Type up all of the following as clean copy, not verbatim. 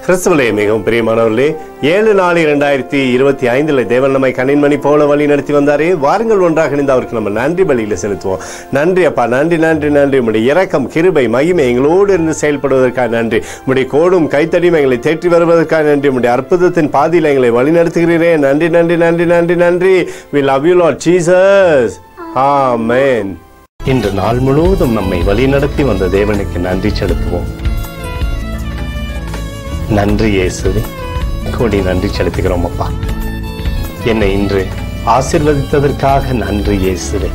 கிறிஸ்துவிலே மிகவும் பிரியமானவர்களே, 7/4/2025 தேவன் நம்மை கண்ணின்மணி போல வழி நடத்தி வந்தாரே. வாருங்கள் ஒன்றாக இணைந்து அவருக்கு நம்ம நன்றி பலியில செலுத்துவோம். நன்றி அப்பா, நன்றி நன்றி நன்றி. உம்முடைய இரக்கம், கிருபை, மகிமை எங்களோடு இருந்து செயல்படுவதற்காக நன்றி. உம்முடைய கோடும் கைத்தடியும் எங்களை தேற்றி வருவதற்காக நன்றி. உம்முடைய அற்புதத்தின் பாதையில் எங்களை வழி நடத்துகிறீரே. நன்றி நன்றி நன்றி நன்றி நன்றி. We love you Lord Jesus. Amen. இன்று நாள் முழுவதும் நம்மை வழி நடத்தி வந்த தேவனுக்கு நன்றி செலுத்துவோம். நன்றி இயேசுவே, கோடி நன்றி செலுத்துகிறோம் அப்பா. என்னை இன்று ஆசீர்வதித்ததற்காக நன்றி இயேசுவே.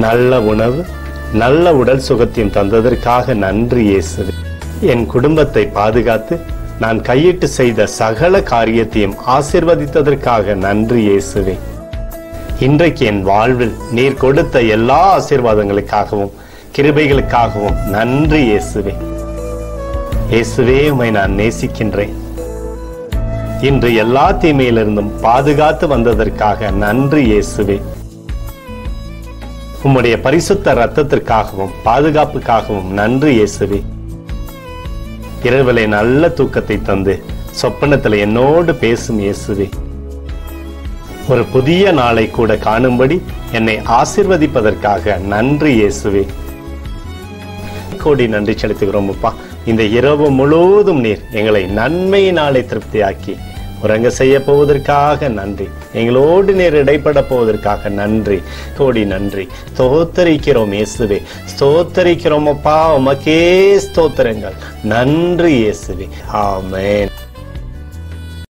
நல்ல உணவு, நல்ல உடல் சுகத்தையும் தந்ததற்காக நன்றி இயேசுவே. என் குடும்பத்தை பாதுகாத்து நான் கையிட்டு செய்த சகல காரியத்தையும் ஆசீர்வதித்ததற்காக நன்றி இயேசுவே. இன்றைக்கு என் வாழ்வில் நீர் கொடுத்த எல்லா ஆசீர்வாதங்களுக்காகவும் கிருபைகளுக்காகவும் நன்றி இயேசுவே. இயேசுவே, உம்மை நான் நேசிக்கின்றேன். இன்று எல்லா தீமையிலிருந்தும் பாதுகாத்து வந்ததற்காக நன்றி இயேசுவே. உம்முடைய பரிசுத்த இரத்தத்திற்காகவும் பாதுகாப்புக்காகவும் நன்றி இயேசுவே. இரவிலே நல்ல தூக்கத்தை தந்து சொப்பனத்தில் என்னோடு பேசும் இயேசுவே. ஒரு புதிய நாளை கூட காணும்படி என்னை ஆசீர்வதிப்பதற்காக நன்றி இயேசுவே. கோடி நன்றி செலுத்துகிறோம் அப்பா. இந்த இரவு முழுவதும் நீர் எங்களை நன்மையினாலே திருப்தியாக்கி உறங்க செய்ய போவதற்காக நன்றி. எங்களோடு நீர் இடைப்பட போவதற்காக நன்றி. கோடி நன்றி. ஸ்தோத்தரிக்கிறோம் இயேசுவே, ஸ்தோத்தரிக்கிறோம் அப்பா. உமக்கே ஸ்தோத்திரங்கள். நன்றி இயேசுவே. ஆமென்.